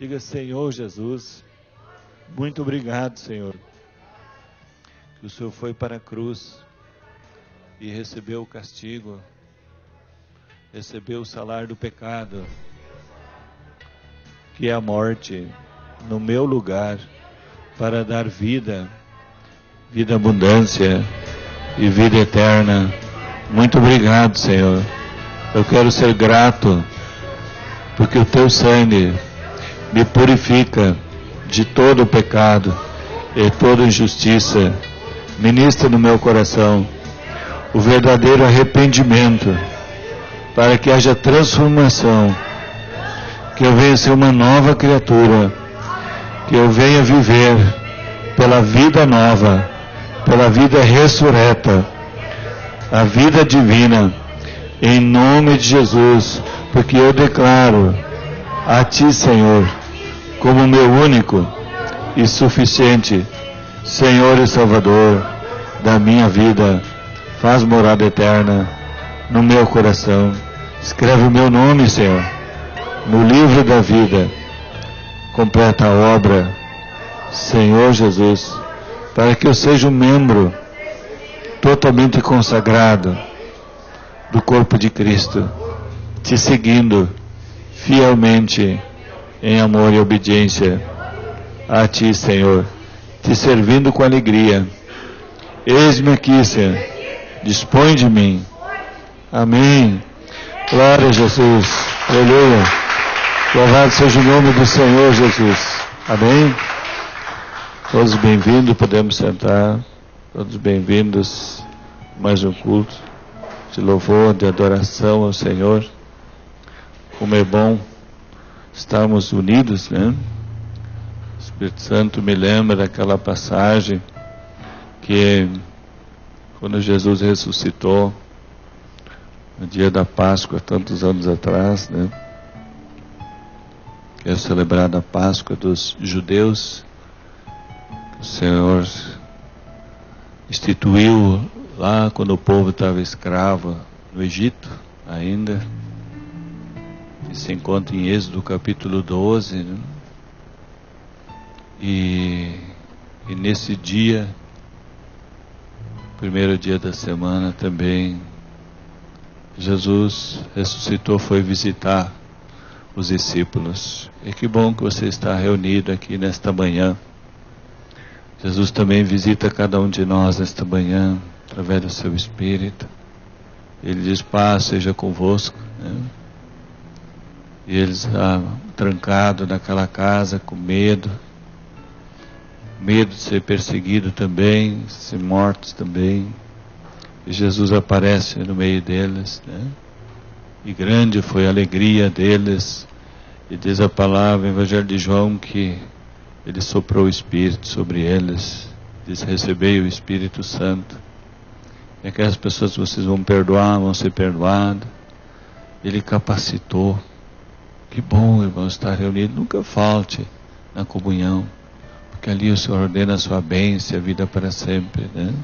Diga: Senhor Jesus, muito obrigado, Senhor, que o Senhor foi para a cruz e recebeu o castigo, recebeu o salário do pecado, que é a morte, no meu lugar, para dar vida, vida abundância e vida eterna. Muito obrigado, Senhor. Eu quero ser grato, porque o teu sangue me purifica de todo o pecado e toda injustiça. Ministra no meu coração o verdadeiro arrependimento, para que haja transformação, que eu venha ser uma nova criatura, que eu venha viver pela vida nova, pela vida ressurreta, a vida divina, em nome de Jesus, porque eu declaro a Ti, Senhor, como meu único e suficiente Senhor e Salvador da minha vida. Faz morada eterna no meu coração. Escreve o meu nome, Senhor, no livro da vida. Completa a obra, Senhor Jesus, para que eu seja um membro totalmente consagrado do corpo de Cristo, te seguindo fielmente em amor e obediência a Ti, Senhor, te servindo com alegria. Eis-me aqui, Senhor, dispõe de mim. Amém. Glória a Jesus. Aleluia. Louvado seja o nome do Senhor Jesus. Amém. Todos bem-vindos, podemos sentar. Todos bem-vindos a mais um culto de louvor, de adoração ao Senhor. Como é bom estarmos unidos, né? O Espírito Santo me lembra daquela passagem que quando Jesus ressuscitou no dia da Páscoa, tantos anos atrás, né? Que é celebrada a Páscoa dos judeus, o Senhor instituiu lá quando o povo estava escravo no Egito ainda, que se encontra em Êxodo capítulo 12, né? E nesse dia, primeiro dia da semana também, Jesus ressuscitou, foi visitar os discípulos. E que bom que você está reunido aqui nesta manhã. Jesus também visita cada um de nós nesta manhã, através do seu Espírito. Ele diz: paz seja convosco, né? E eles trancados naquela casa com medo de ser perseguido também, ser mortos também. E Jesus aparece no meio deles, né? E grande foi a alegria deles. E diz a palavra, o Evangelho de João, que Ele soprou o Espírito sobre eles. Diz: recebei o Espírito Santo. E aquelas pessoas que vocês vão perdoar, vão ser perdoadas. Ele capacitou. Que bom, irmão, estar reunido. Nunca falte na comunhão, porque ali o Senhor ordena a sua bênção, a vida para sempre, né?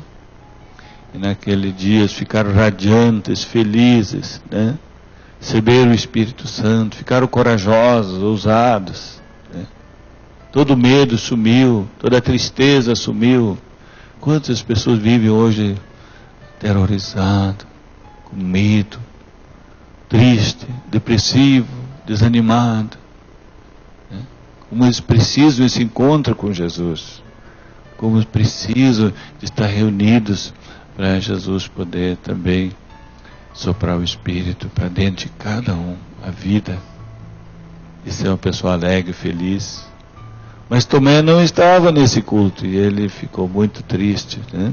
E naquele dia eles ficaram radiantes, felizes, né? Receberam o Espírito Santo, ficaram corajosos, ousados, né? Todo medo sumiu, toda tristeza sumiu. Quantas pessoas vivem hoje terrorizadas, com medo, triste, depressivo, desanimado, né? Como eles precisam desse encontro com Jesus, como eles precisam de estar reunidos para Jesus poder também soprar o Espírito para dentro de cada um, a vida, e ser uma pessoa alegre, feliz. Mas Tomé não estava nesse culto e ele ficou muito triste, né?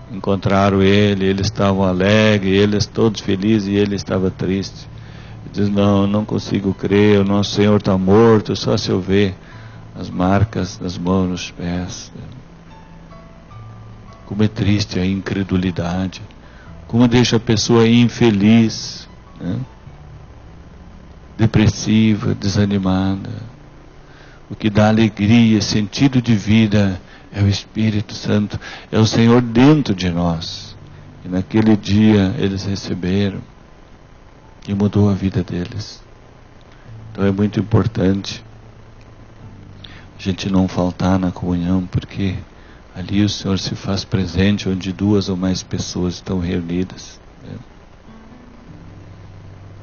Encontraram ele, eles estavam alegres, eles todos felizes e ele estava triste. Ele diz: não consigo crer, o nosso Senhor está morto, só se eu ver as marcas nas mãos, nos pés. Como é triste a incredulidade, como deixa a pessoa infeliz, né? Depressiva, desanimada. O que dá alegria, sentido de vida é o Espírito Santo, é o Senhor dentro de nós. E naquele dia eles receberam e mudou a vida deles. Então é muito importante gente não faltar na comunhão, porque ali o Senhor se faz presente onde 2 ou mais pessoas estão reunidas, né?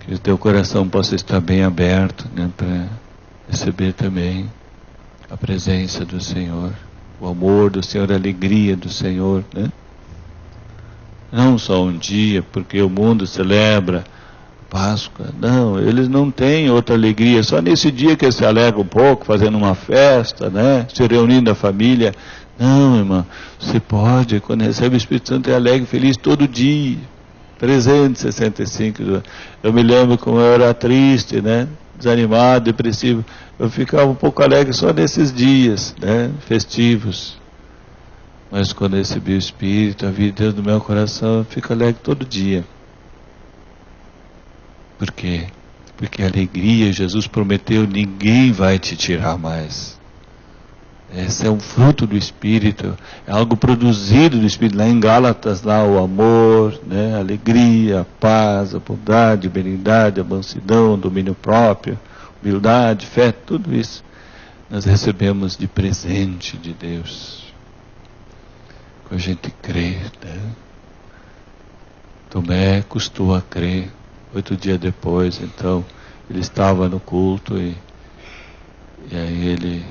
Que o teu coração possa estar bem aberto, né, para receber também a presença do Senhor, o amor do Senhor, a alegria do Senhor, né? Não só um dia, porque o mundo celebra Páscoa. Não, eles não têm outra alegria. Só nesse dia que eles se alegram um pouco, fazendo uma festa, né? Se reunindo a família. Não, irmão. Você pode, quando recebe o Espírito Santo, é alegre, feliz todo dia. 365 dias. Eu me lembro como eu era triste, né? Desanimado, depressivo. Eu ficava um pouco alegre só nesses dias, né? Festivos. Mas quando eu recebi o Espírito, a vida de Deus no meu coração, eu fico alegre todo dia. Por quê? Porque a alegria, Jesus prometeu, ninguém vai te tirar mais. Esse é um fruto do Espírito, é algo produzido do Espírito. Lá em Gálatas, lá o amor, né? A alegria, a paz, a bondade, a benignidade, a mansidão, o domínio próprio, humildade, fé, tudo isso nós recebemos de presente de Deus. A gente crê, né? Tomé custou a crer. 8 dias depois, então, ele estava no culto e aí ele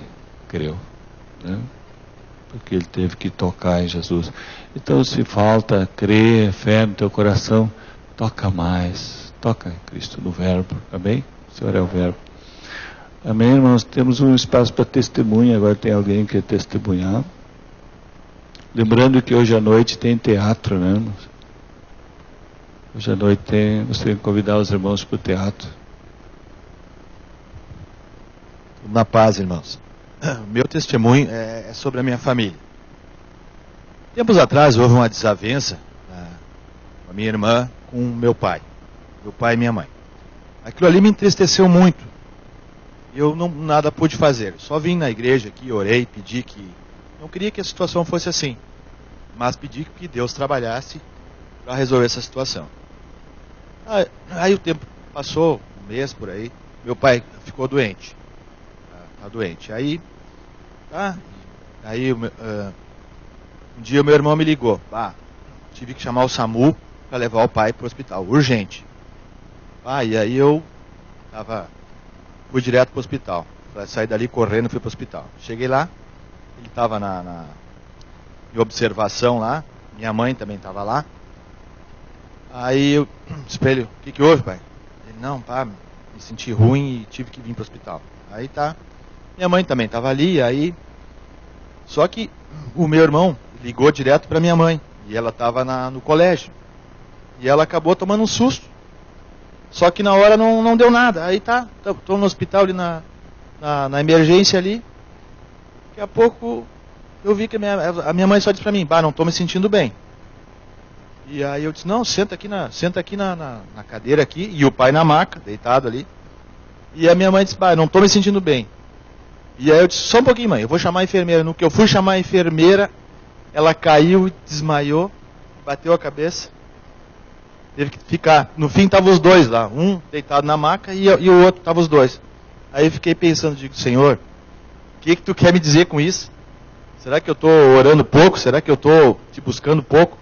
creu, né? Porque ele teve que tocar em Jesus. Então, se falta crer, fé no teu coração, toca mais, toca em Cristo, no Verbo, amém? O Senhor é o Verbo. Amém, irmãos? Temos um espaço para testemunha, agora tem alguém que quer testemunhar. Lembrando que hoje à noite tem teatro, né, irmãos? Hoje à noite tem, você convidar os irmãos para o teatro. Na paz, irmãos. Meu testemunho é sobre a minha família. Tempos atrás houve uma desavença com a minha irmã com meu pai e minha mãe. Aquilo ali me entristeceu muito. Eu nada pude fazer. Só vim na igreja aqui, orei, pedi que... Não queria que a situação fosse assim, mas pedi que Deus trabalhasse para resolver essa situação. Aí o tempo passou, um mês por aí, meu pai ficou doente. Tá doente. Aí um dia o meu irmão me ligou. Tive que chamar o SAMU para levar o pai para o hospital, urgente. E aí eu fui direto para o hospital. Saí dali correndo e fui para o hospital. Cheguei lá, ele estava em observação lá, minha mãe também estava lá. Aí eu espelho, o que houve, pai? Ele, não, pá, me senti ruim e tive que vir para o hospital. Aí tá, minha mãe também estava ali, aí... Só que o meu irmão ligou direto para minha mãe, e ela estava no colégio. E ela acabou tomando um susto. Só que na hora não deu nada. Aí estou no hospital ali na emergência ali. Daqui a pouco eu vi que a minha mãe só disse para mim, não estou me sentindo bem. E aí eu disse, não, senta aqui na cadeira aqui, e o pai na maca, deitado ali. E a minha mãe disse, não estou me sentindo bem. E aí eu disse, só um pouquinho, mãe, eu vou chamar a enfermeira. No que eu fui chamar a enfermeira, ela caiu e desmaiou, bateu a cabeça. Teve que ficar, no fim estavam os dois lá, um deitado na maca e o outro, estavam os dois. Aí eu fiquei pensando, digo, Senhor, o que tu quer me dizer com isso? Será que eu estou orando pouco? Será que eu estou te buscando pouco?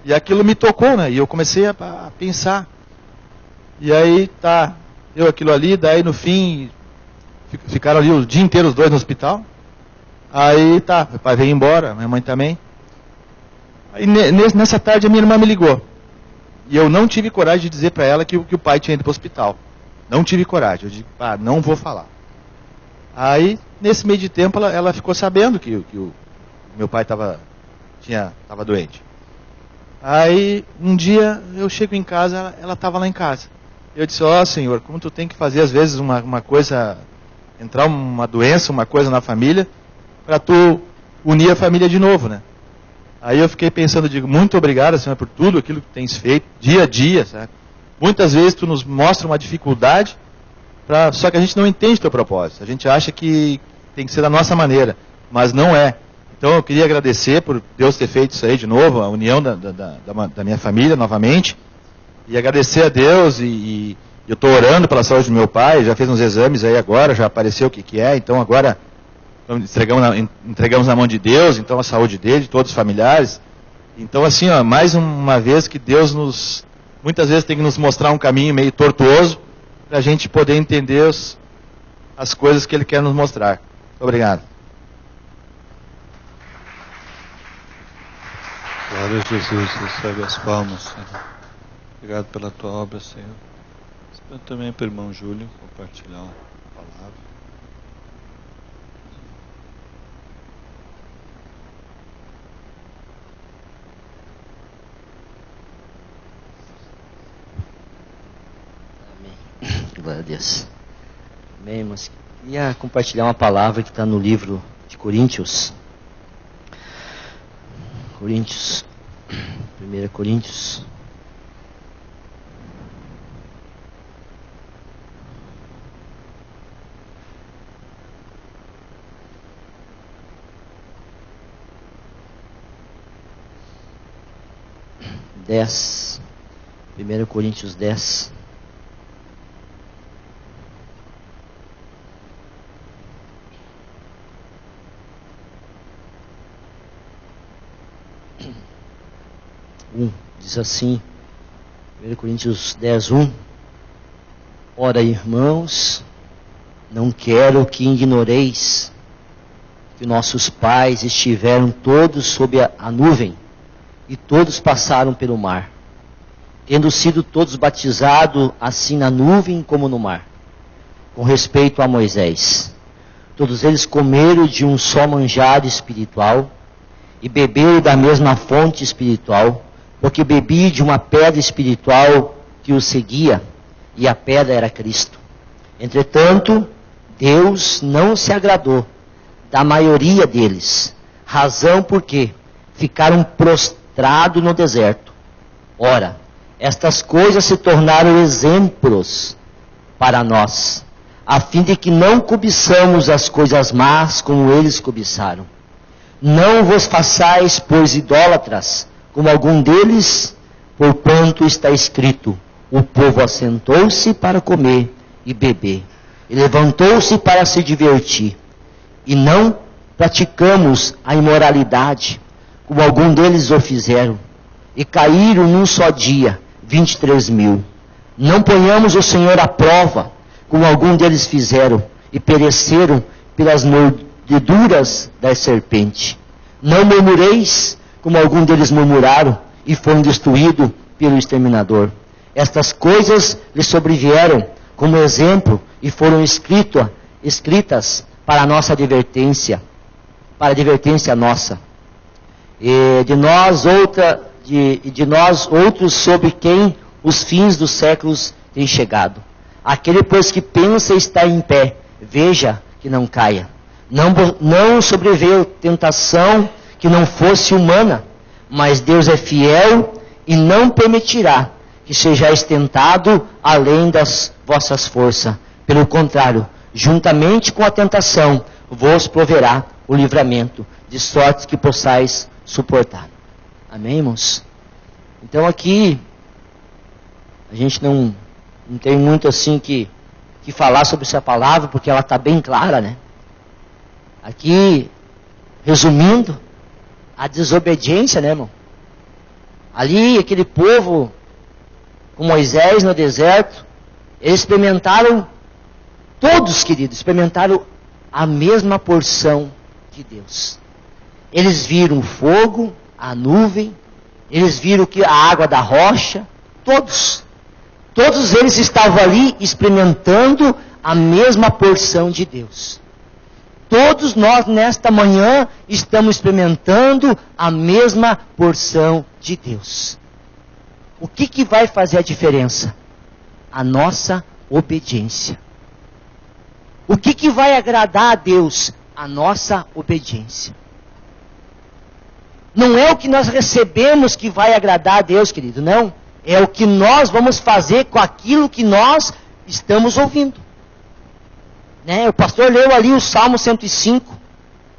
E aquilo me tocou, né? E eu comecei a pensar. E aí deu aquilo ali, daí no fim, ficaram ali o dia inteiro os dois no hospital. Aí meu pai veio embora, minha mãe também. Aí nessa tarde a minha irmã me ligou. E eu não tive coragem de dizer para ela que o pai tinha ido para o hospital. Não tive coragem. Eu digo, não vou falar. Aí, nesse meio de tempo, ela ficou sabendo que o meu pai estava doente. Aí, um dia, eu chego em casa, ela estava lá em casa. Eu disse, Senhor, como tu tem que fazer, às vezes, uma coisa, entrar uma doença, uma coisa na família, para tu unir a família de novo, né? Aí eu fiquei pensando, digo, muito obrigado, Senhor, por tudo aquilo que tens feito, dia a dia, sabe? Muitas vezes tu nos mostra uma dificuldade, só que a gente não entende o teu propósito. A gente acha que tem que ser da nossa maneira, mas não é. Então eu queria agradecer por Deus ter feito isso aí de novo, a união da minha família novamente, e agradecer a Deus, e eu estou orando pela saúde do meu pai, já fez uns exames aí agora, já apareceu o que é, então agora entregamos na mão de Deus, então a saúde dele, de todos os familiares. Então assim, ó, mais uma vez que Deus muitas vezes tem que nos mostrar um caminho meio tortuoso, para a gente poder entender as coisas que Ele quer nos mostrar. Muito obrigado. Glória a Jesus, recebe as palmas, Senhor. Obrigado pela tua obra, Senhor. Espero também para o irmão Júlio compartilhar uma palavra. Amém. Glória a Deus. Amém, irmãos. Queria compartilhar uma palavra que está no livro de Coríntios. 1 Coríntios. Dez. 1 Coríntios 10. Diz assim, 1 Coríntios 10, 1. Ora, irmãos, não quero que ignoreis que nossos pais estiveram todos sob a nuvem e todos passaram pelo mar, tendo sido todos batizados assim na nuvem como no mar. Com respeito a Moisés, todos eles comeram de um só manjar espiritual e beberam da mesma fonte espiritual, porque bebi de uma pedra espiritual que os seguia, e a pedra era Cristo. Entretanto, Deus não se agradou da maioria deles, razão porque ficaram prostrados no deserto. Ora, estas coisas se tornaram exemplos para nós, a fim de que não cobiçamos as coisas más como eles cobiçaram. Não vos façais, pois, idólatras, como algum deles, porquanto está escrito: o povo assentou-se para comer e beber, e levantou-se para se divertir. E não praticamos a imoralidade, como algum deles o fizeram, e caíram num só dia 23.000. Não ponhamos o Senhor à prova, como algum deles fizeram, e pereceram pelas mordeduras da serpente. Não murmureis, como algum deles murmuraram, e foram destruídos pelo exterminador. Estas coisas lhes sobrevieram como exemplo, e foram escritas para a nossa advertência, para a advertência nossa. E de nós outros sobre quem os fins dos séculos têm chegado. Aquele, pois, que pensa estar em pé, veja que não caia. Não sobreveio tentação que não fosse humana, mas Deus é fiel e não permitirá que sejais tentado além das vossas forças. Pelo contrário, juntamente com a tentação, vos proverá o livramento, de sorte que possais suportar. Amém, irmãos? Então aqui, a gente não tem muito assim que falar sobre essa palavra, porque ela está bem clara, né? Aqui, resumindo, a desobediência, né, irmão? Ali, aquele povo, com Moisés no deserto, eles experimentaram, todos, queridos, experimentaram a mesma porção de Deus. Eles viram o fogo, a nuvem, eles viram a água da rocha, todos eles estavam ali experimentando a mesma porção de Deus. Todos nós, nesta manhã, estamos experimentando a mesma porção de Deus. O que vai fazer a diferença? A nossa obediência. O que vai agradar a Deus? A nossa obediência. Não é o que nós recebemos que vai agradar a Deus, querido, não. É o que nós vamos fazer com aquilo que nós estamos ouvindo. Né? O pastor leu ali o Salmo 105.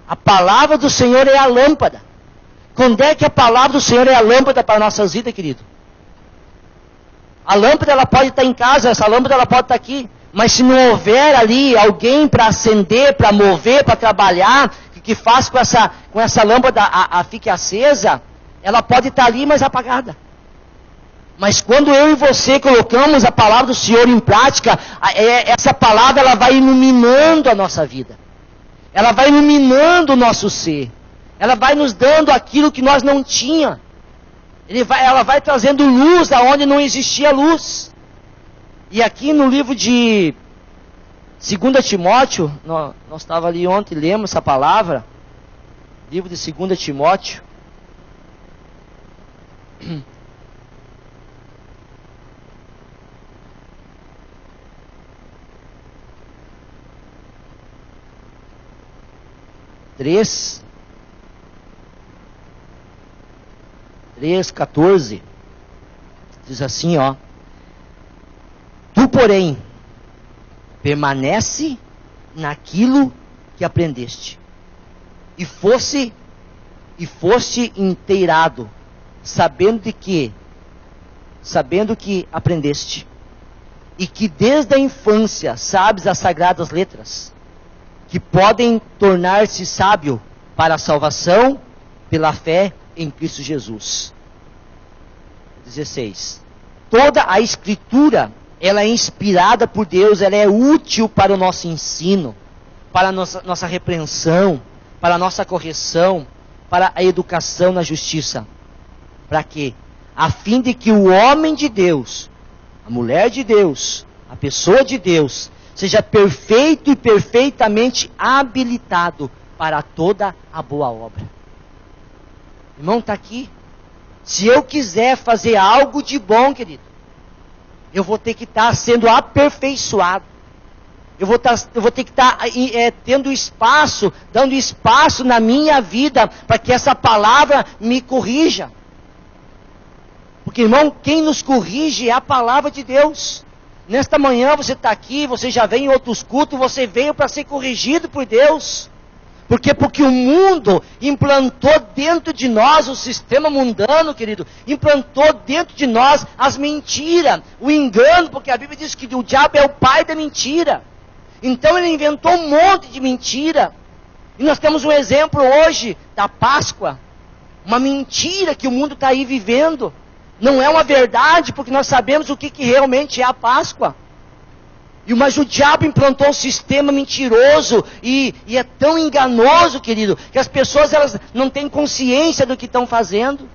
A palavra do Senhor é a lâmpada. Quando é que a palavra do Senhor é a lâmpada para nossas vidas, querido? A lâmpada ela pode estar em casa, essa lâmpada ela pode estar aqui. Mas se não houver ali alguém para acender, para mover, para trabalhar, que faz com essa lâmpada fique acesa, ela pode estar ali, mas apagada. Mas quando eu e você colocamos a palavra do Senhor em prática, essa palavra ela vai iluminando a nossa vida. Ela vai iluminando o nosso ser. Ela vai nos dando aquilo que nós não tínhamos. Ela vai trazendo luz aonde não existia luz. E aqui no livro de 2 Timóteo, nós estávamos ali ontem, lemos essa palavra. Livro de 2 Timóteo. Três, 14, diz assim, ó. Tu, porém, permanece naquilo que aprendeste, e foste inteirado, sabendo que aprendeste, e que desde a infância sabes as sagradas letras, que podem tornar-se sábio para a salvação pela fé em Cristo Jesus. 16. Toda a Escritura, ela é inspirada por Deus, ela é útil para o nosso ensino, para a nossa repreensão, para a nossa correção, para a educação na justiça. Para quê? A fim de que o homem de Deus, a mulher de Deus, a pessoa de Deus, seja perfeito e perfeitamente habilitado para toda a boa obra. Irmão, está aqui. Se eu quiser fazer algo de bom, querido, eu vou ter que estar sendo aperfeiçoado. Eu vou ter que estar tendo espaço, dando espaço na minha vida, para que essa palavra me corrija. Porque, irmão, quem nos corrige é a palavra de Deus. Nesta manhã você está aqui, você já veio em outros cultos, você veio para ser corrigido por Deus. Por quê? Porque o mundo implantou dentro de nós, o sistema mundano, querido, implantou dentro de nós as mentiras, o engano, porque a Bíblia diz que o diabo é o pai da mentira. Então ele inventou um monte de mentira. E nós temos um exemplo hoje da Páscoa. Uma mentira que o mundo está aí vivendo. Não é uma verdade, porque nós sabemos o que realmente é a Páscoa. Mas o diabo implantou um sistema mentiroso e é tão enganoso, querido, que as pessoas elas não têm consciência do que estão fazendo.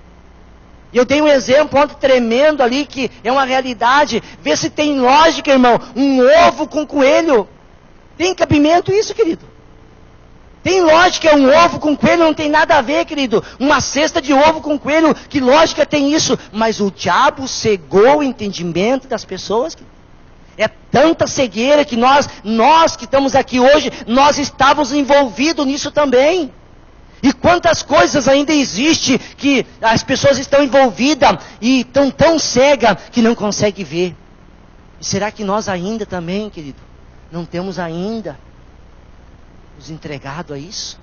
Eu dei um exemplo ontem tremendo ali, que é uma realidade. Vê se tem lógica, irmão. Um ovo com coelho. Tem cabimento isso, querido? Tem lógica, um ovo com coelho não tem nada a ver, querido. Uma cesta de ovo com coelho, que lógica tem isso? Mas o diabo cegou o entendimento das pessoas. É tanta cegueira que nós que estamos aqui hoje, nós estávamos envolvidos nisso também. E quantas coisas ainda existem que as pessoas estão envolvidas e estão tão cegas que não conseguem ver. E será que nós ainda também, querido, não temos ainda nos entregado a isso?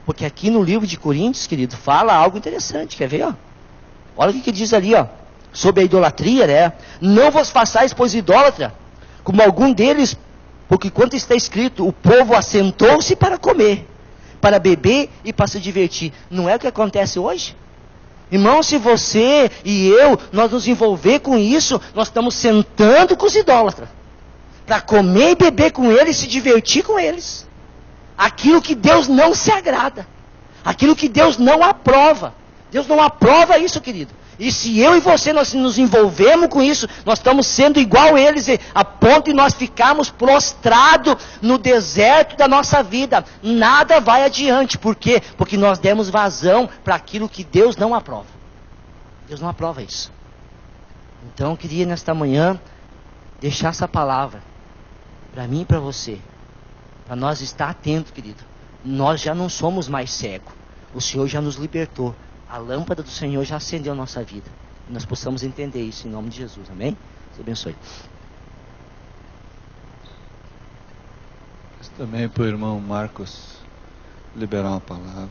Porque aqui no livro de Coríntios, querido, fala algo interessante, quer ver? Ó? Olha o que diz ali, ó, sobre a idolatria, né? Não vos façais, pois, idólatra, como algum deles, porque quanto está escrito, o povo assentou-se para comer, para beber e para se divertir. Não é o que acontece hoje? Irmão, se você e eu, nós nos envolver com isso, nós estamos sentando com os idólatras, para comer e beber com eles, se divertir com eles. Aquilo que Deus não se agrada. Aquilo que Deus não aprova. Deus não aprova isso, querido. E se eu e você nós nos envolvemos com isso, nós estamos sendo igual a eles, a ponto de nós ficarmos prostrados no deserto da nossa vida. Nada vai adiante. Por quê? Porque nós demos vazão para aquilo que Deus não aprova. Deus não aprova isso. Então eu queria nesta manhã deixar essa palavra para mim e para você. Para nós estar atentos, querido. Nós já não somos mais cegos. O Senhor já nos libertou. A lâmpada do Senhor já acendeu a nossa vida. E nós possamos entender isso em nome de Jesus. Amém? Deus abençoe. Também para o irmão Marcos liberar uma palavra.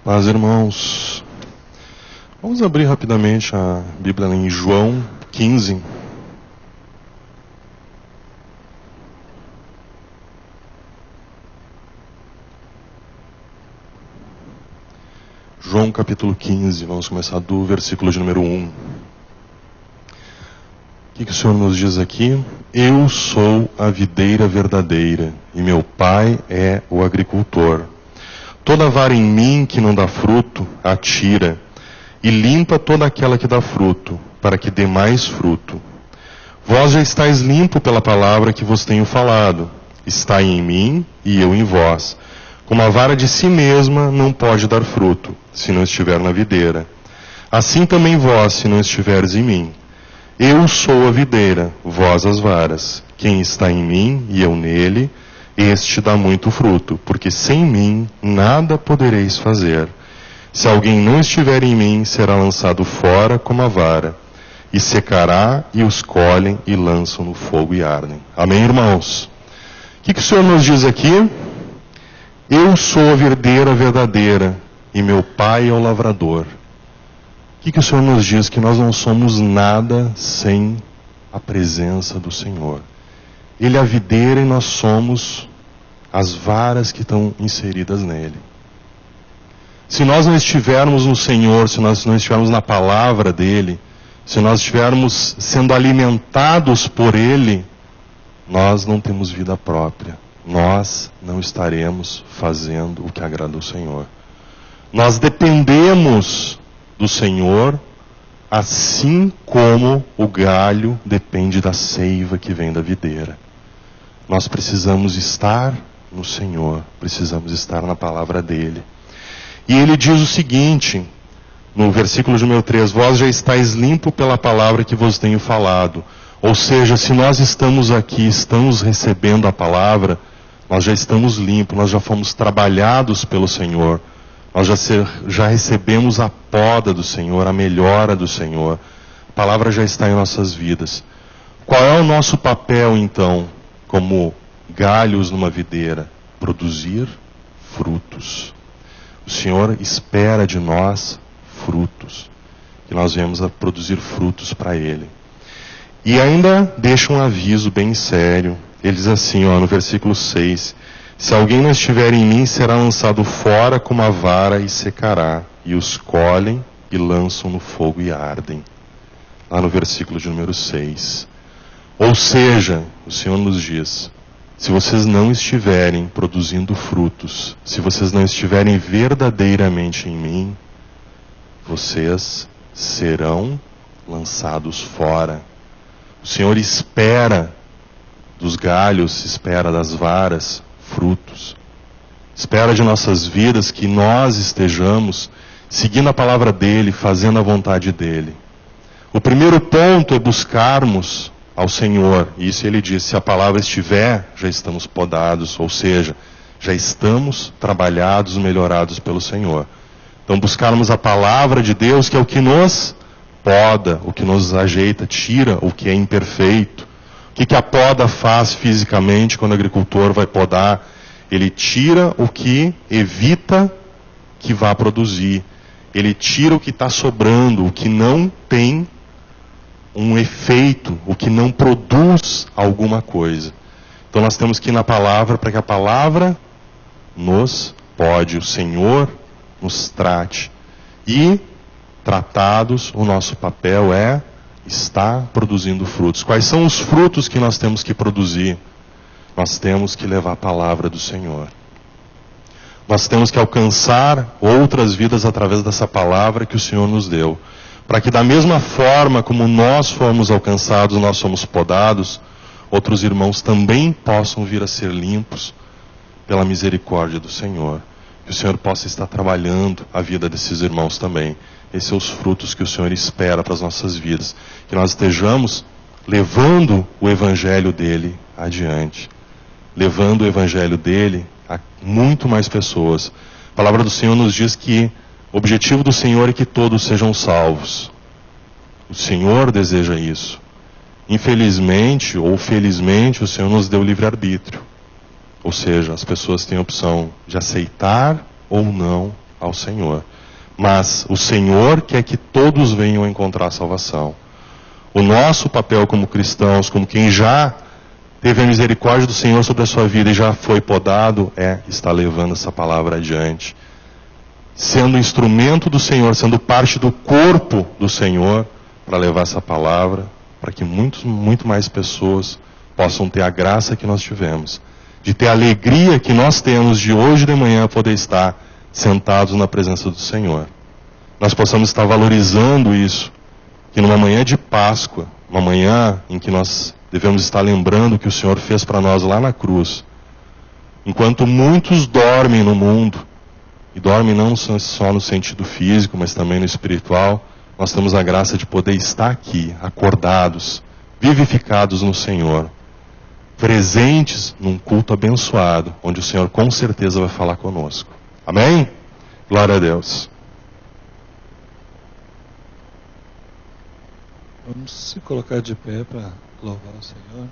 Paz, irmãos. Vamos abrir rapidamente a Bíblia em João 15. João capítulo 15, vamos começar do versículo de número 1. O que o Senhor nos diz aqui? Eu sou a videira verdadeira e meu Pai é o agricultor. Toda vara em mim que não dá fruto, a tira, e limpa toda aquela que dá fruto, para que dê mais fruto. Vós já estáis limpo pela palavra que vos tenho falado. Está em mim e eu em vós. Como a vara de si mesma não pode dar fruto, se não estiver na videira. Assim também vós, se não estiveres em mim. Eu sou a videira, vós as varas. Quem está em mim e eu nele, este dá muito fruto, porque sem mim nada podereis fazer. Se alguém não estiver em mim, será lançado fora como a vara, e secará, e os colhem e lançam no fogo e ardem. Amém, irmãos? O que o Senhor nos diz aqui? Eu sou a videira verdadeira, e meu Pai é o lavrador. O que o Senhor nos diz? Que nós não somos nada sem a presença do Senhor. Ele é a videira e nós somos as varas que estão inseridas nele. Se nós não estivermos no Senhor, se nós não estivermos na palavra dele, se nós estivermos sendo alimentados por ele, nós não temos vida própria. Nós não estaremos fazendo o que agrada ao Senhor. Nós dependemos do Senhor, assim como o galho depende da seiva que vem da videira. Nós precisamos estar no Senhor, precisamos estar na palavra dele. E ele diz o seguinte, no versículo de número 3, vós já estáis limpo pela palavra que vos tenho falado. Ou seja, se nós estamos aqui, estamos recebendo a palavra, nós já estamos limpos, nós já fomos trabalhados pelo Senhor. Nós já recebemos a poda do Senhor, a melhora do Senhor. A palavra já está em nossas vidas. Qual é o nosso papel, então, como galhos numa videira? Produzir frutos. O Senhor espera de nós frutos. Que nós venhamos a produzir frutos para Ele. E ainda deixa um aviso bem sério. Ele diz assim, no versículo 6... Se alguém não estiver em mim, será lançado fora como a vara e secará. E os colhem e lançam no fogo e ardem. Lá no versículo de número 6. Ou seja, o Senhor nos diz, se vocês não estiverem produzindo frutos, se vocês não estiverem verdadeiramente em mim, vocês serão lançados fora. O Senhor espera dos galhos, espera das varas, frutos. Espera de nossas vidas que nós estejamos seguindo a palavra dele, fazendo a vontade dele. O primeiro ponto é buscarmos ao Senhor. E isso ele diz, se a palavra estiver, já estamos podados, ou seja, já estamos trabalhados, melhorados pelo Senhor. Então buscarmos a palavra de Deus, que é o que nos poda, o que nos ajeita, tira o que é imperfeito. O que a poda faz fisicamente quando o agricultor vai podar? Ele tira o que evita que vá produzir. Ele tira o que está sobrando, o que não tem um efeito, o que não produz alguma coisa. Então nós temos que ir na palavra para que a palavra nos pode, o Senhor nos trate. E, tratados, o nosso papel é está produzindo frutos. Quais são os frutos que nós temos que produzir? Nós temos que levar a palavra do Senhor. Nós temos que alcançar outras vidas através dessa palavra que o Senhor nos deu. Para que da mesma forma como nós fomos alcançados, nós somos podados, outros irmãos também possam vir a ser limpos pela misericórdia do Senhor. Que o Senhor possa estar trabalhando a vida desses irmãos também. Esses são os frutos que o Senhor espera para as nossas vidas. Que nós estejamos levando o Evangelho dele adiante. Levando o Evangelho dele a muito mais pessoas. A palavra do Senhor nos diz que o objetivo do Senhor é que todos sejam salvos. O Senhor deseja isso. Infelizmente ou felizmente, o Senhor nos deu livre-arbítrio. Ou seja, as pessoas têm a opção de aceitar ou não ao Senhor. Mas o Senhor quer que todos venham encontrar a salvação. O nosso papel como cristãos, como quem já teve a misericórdia do Senhor sobre a sua vida e já foi podado, é estar levando essa palavra adiante. Sendo instrumento do Senhor, sendo parte do corpo do Senhor, para levar essa palavra, para que muito mais pessoas possam ter a graça que nós tivemos, de ter a alegria que nós temos de hoje de manhã poder estar sentados na presença do Senhor. Nós possamos estar valorizando isso, que numa manhã de Páscoa, uma manhã em que nós devemos estar lembrando o que o Senhor fez para nós lá na cruz. Enquanto muitos dormem no mundo, e dormem não só no sentido físico, mas também no espiritual, nós temos a graça de poder estar aqui, acordados, vivificados no Senhor, presentes num culto abençoado, onde o Senhor com certeza vai falar conosco. Amém? Glória a Deus. Vamos se colocar de pé para louvar o Senhor.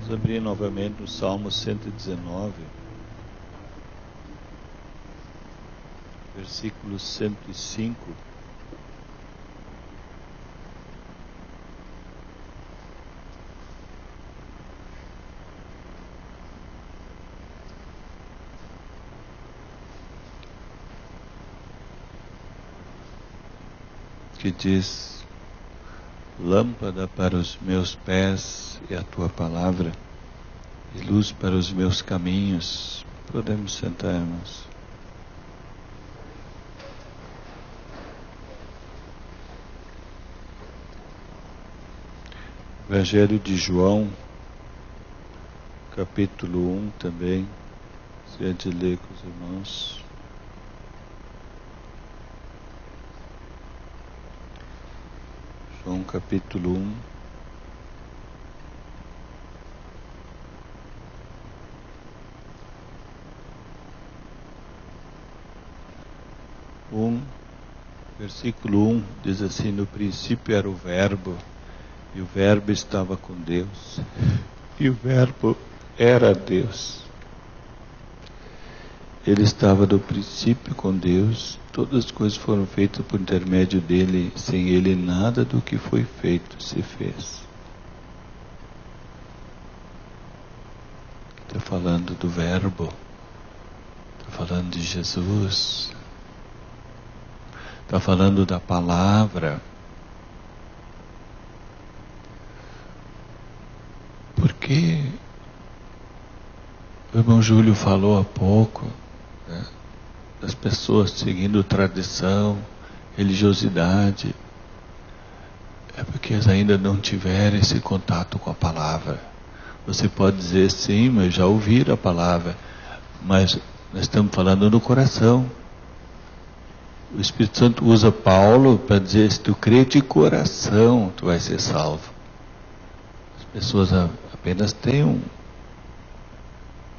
Vamos abrir novamente no Salmo 119, versículo 105. Que diz: lâmpada para os meus pés é a tua palavra, e luz para os meus caminhos. Podemos sentar, irmãos. Evangelho de João, capítulo 1 também, se é de ler com os irmãos. João capítulo 1, versículo 1, diz assim: no princípio era o Verbo, e o Verbo estava com Deus, e o Verbo era Deus. Ele estava no princípio com Deus, todas as coisas foram feitas por intermédio dele, sem ele nada do que foi feito se fez. Está falando do Verbo, está falando de Jesus, está falando da palavra. Porque o irmão Júlio falou há pouco, né, das pessoas seguindo tradição, religiosidade, é porque elas ainda não tiveram esse contato com a palavra. Você pode dizer sim, mas já ouviram a palavra, mas nós estamos falando no coração. O Espírito Santo usa Paulo para dizer: se tu crê de coração, tu vai ser salvo. As pessoas apenas têm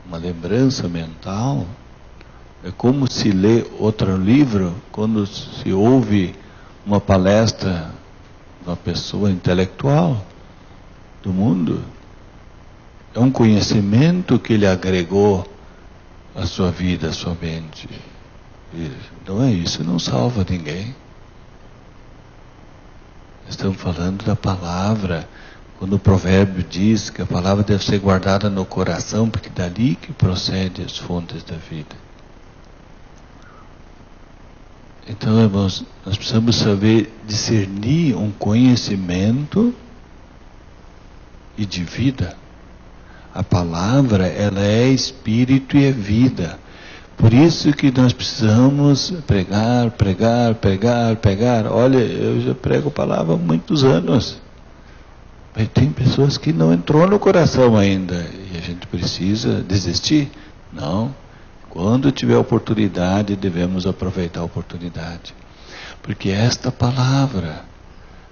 uma lembrança mental. É como se lê outro livro quando se ouve uma palestra de uma pessoa intelectual do mundo. É um conhecimento que ele agregou à sua vida, à sua mente. E não é isso, não salva ninguém. Estamos falando da palavra. Quando o provérbio diz que a palavra deve ser guardada no coração, porque dali que procede as fontes da vida. Então, irmãos, nós precisamos saber discernir um conhecimento e de vida. A palavra, ela é espírito e é vida. Por isso que nós precisamos pregar. Olha, eu já prego a palavra há muitos anos. Mas tem pessoas que não entrou no coração ainda. E a gente precisa desistir? Não. Quando tiver oportunidade, devemos aproveitar a oportunidade. Porque esta palavra,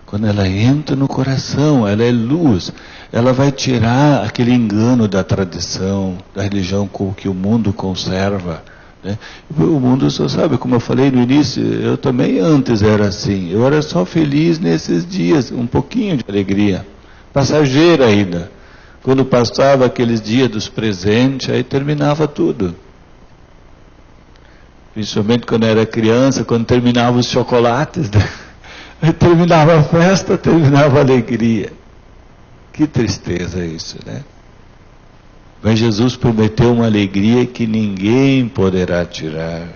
quando ela entra no coração, ela é luz. Ela vai tirar aquele engano da tradição, da religião que o mundo conserva. Né? O mundo só sabe, como eu falei no início, eu também antes era assim. Eu era só feliz nesses dias, um pouquinho de alegria. Passageira ainda. Quando passava aqueles dias dos presentes, aí terminava tudo. Principalmente quando era criança, quando terminava os chocolates, né? Aí terminava a festa, terminava a alegria. Que tristeza isso, né? Mas Jesus prometeu uma alegria que ninguém poderá tirar.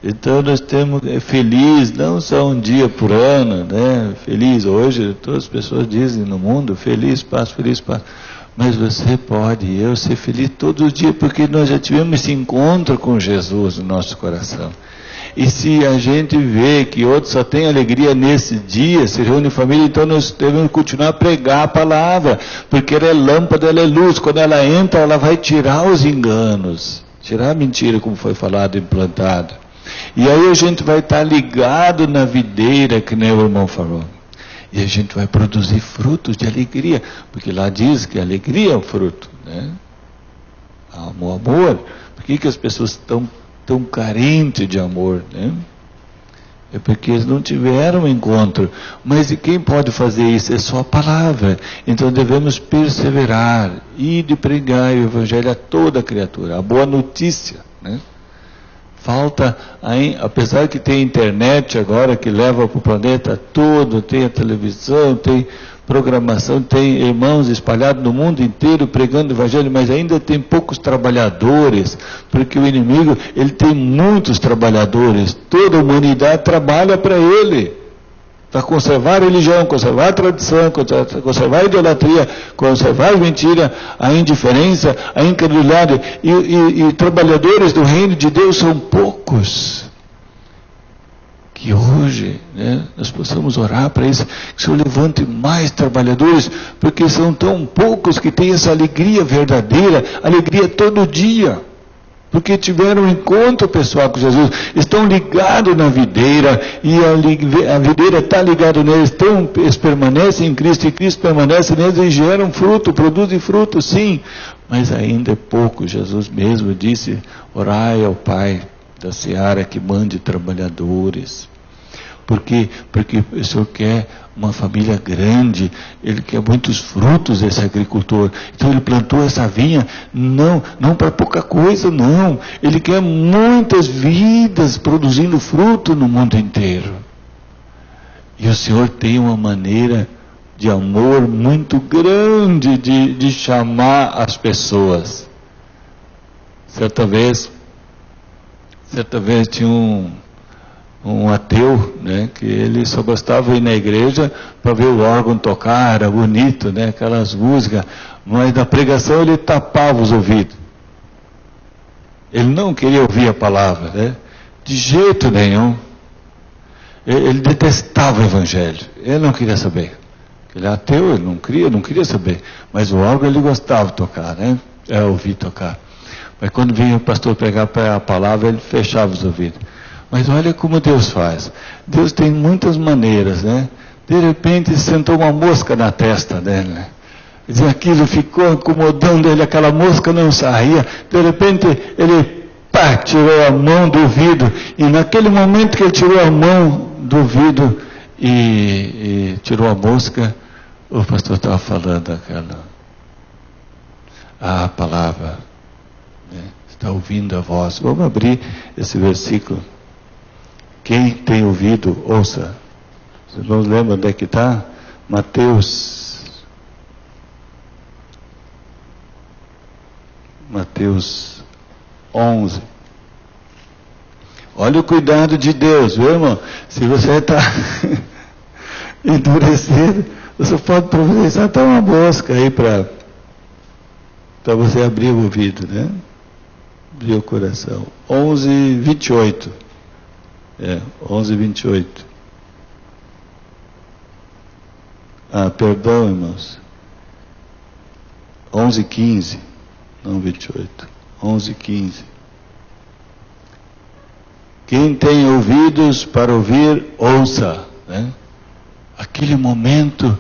Então nós temos feliz, não só um dia por ano, né? Feliz hoje, todas as pessoas dizem no mundo, feliz, paz. Mas você pode e eu ser feliz todos os dias, porque nós já tivemos esse encontro com Jesus no nosso coração. E se a gente vê que outros só têm alegria nesse dia, se reúne em família, então nós devemos continuar a pregar a palavra, porque ela é lâmpada, ela é luz. Quando ela entra, ela vai tirar os enganos, tirar a mentira, como foi falado, implantada. E aí a gente vai estar ligado na videira, que nem o irmão falou. E a gente vai produzir frutos de alegria, porque lá diz que a alegria é o fruto, né? O amor. Por que as pessoas estão tão carentes de amor, né? É porque eles não tiveram encontro. Mas e quem pode fazer isso? É só a palavra. Então devemos perseverar, ir e pregar o Evangelho a toda criatura, a boa notícia, né? Falta, apesar que tem internet agora que leva para o planeta todo, tem a televisão, tem programação, tem irmãos espalhados no mundo inteiro pregando o Evangelho, mas ainda tem poucos trabalhadores, porque o inimigo, ele tem muitos trabalhadores, toda a humanidade trabalha para ele, para conservar a religião, conservar a tradição, conservar a idolatria, conservar a mentira, a indiferença, a incredulidade, e trabalhadores do reino de Deus são poucos. Que hoje, né, nós possamos orar para isso, que o Senhor levante mais trabalhadores, porque são tão poucos que têm essa alegria verdadeira, alegria todo dia, porque tiveram um encontro pessoal com Jesus, estão ligados na videira, e a videira está ligada neles, eles permanecem em Cristo, e Cristo permanece neles, e geram fruto, produzem fruto, sim, mas ainda é pouco. Jesus mesmo disse: orai ao Pai da seara que mande trabalhadores. Porque o Senhor quer uma família grande, Ele quer muitos frutos, esse agricultor. Então Ele plantou essa vinha, não para pouca coisa, não. Ele quer muitas vidas produzindo fruto no mundo inteiro. E o Senhor tem uma maneira de amor muito grande de chamar as pessoas. Certa vez tinha um ateu, né, que ele só gostava de ir na igreja para ver o órgão tocar, era bonito, né, aquelas músicas, mas na pregação ele tapava os ouvidos. Ele não queria ouvir a palavra, né, de jeito nenhum. Ele detestava o Evangelho, ele não queria saber. Ele é ateu, ele não queria saber, mas o órgão ele gostava de tocar, né, ouvir tocar. Mas quando vinha o pastor pregar a palavra, ele fechava os ouvidos. Mas olha como Deus faz. Deus tem muitas maneiras, né? De repente sentou uma mosca na testa dele, né? E aquilo ficou incomodando ele, aquela mosca não saía. De repente ele tirou a mão do ouvido, e naquele momento que ele tirou a mão do ouvido e tirou a mosca, o pastor estava falando a palavra, né? Está ouvindo a voz. Vamos abrir esse versículo. Quem tem ouvido, ouça. Vocês não lembram onde é que está? Mateus 11. Olha o cuidado de Deus, viu, irmão? Se você está endurecido, você pode providenciar até uma mosca aí para você abrir o ouvido, né? Abrir o coração. 11:28. 11:28. Perdão, irmãos. 11:15, não 28. 11:15. Quem tem ouvidos para ouvir, ouça, né? Aquele momento,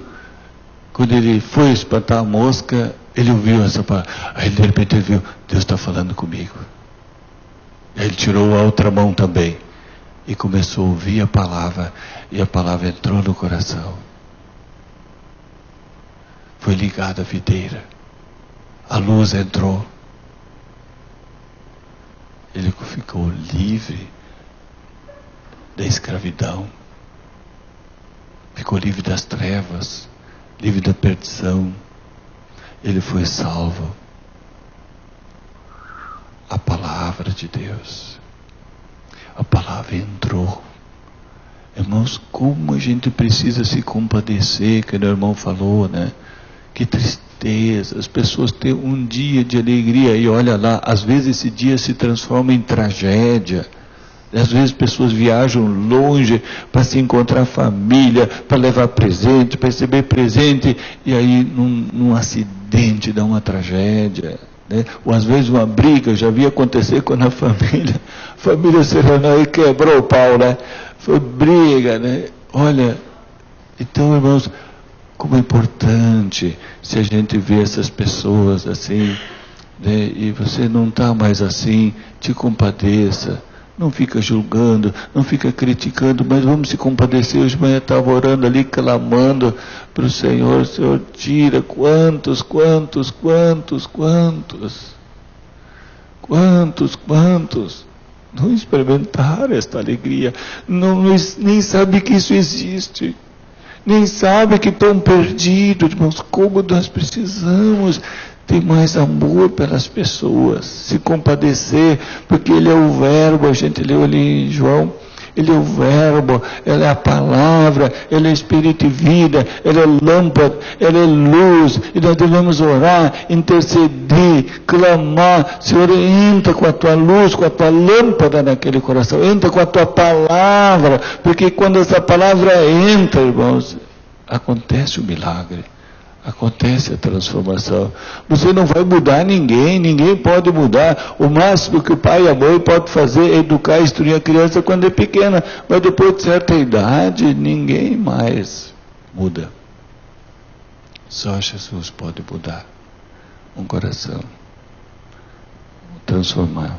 quando ele foi espantar a mosca, ele ouviu essa palavra. Aí de repente ele viu, Deus está falando comigo. Aí ele tirou a outra mão também e começou a ouvir a palavra, e a palavra entrou no coração. Foi ligada à videira, a luz entrou, ele ficou livre da escravidão, ficou livre das trevas, livre da perdição, ele foi salvo. A palavra de Deus, a palavra entrou. Irmãos, como a gente precisa se compadecer, que o irmão falou, né? Que tristeza, as pessoas têm um dia de alegria e olha lá, às vezes esse dia se transforma em tragédia. Às vezes pessoas viajam longe para se encontrar família, para levar presente, para receber presente, e aí num acidente dá uma tragédia, né? Ou às vezes uma briga, eu já vi acontecer quando a família se reuniu e quebrou o pau, né? Foi briga, né? Olha, então, irmãos, como é importante se a gente vê essas pessoas assim, né? E você não está mais assim, te compadeça, Não fica julgando, não fica criticando, mas vamos se compadecer. Hoje de manhã estava orando ali, clamando para o Senhor. Senhor, tira quantos não experimentaram esta alegria, nem sabem que isso existe, nem sabem que estão perdidos, irmãos. Como nós precisamos ter mais amor pelas pessoas, se compadecer, porque Ele é o Verbo. A gente leu ali em João, Ele é o Verbo, Ele é a Palavra, Ele é Espírito e vida, Ele é lâmpada, Ele é luz, e nós devemos orar, interceder, clamar. Senhor, entra com a Tua luz, com a Tua lâmpada naquele coração, entra com a Tua Palavra, porque quando essa Palavra entra, irmãos, acontece o milagre. Acontece a transformação. Você não vai mudar ninguém pode mudar. O máximo que o pai e a mãe podem fazer é educar e instruir a criança quando é pequena, mas depois de certa idade, ninguém mais muda. Só Jesus pode mudar um coração, transformar.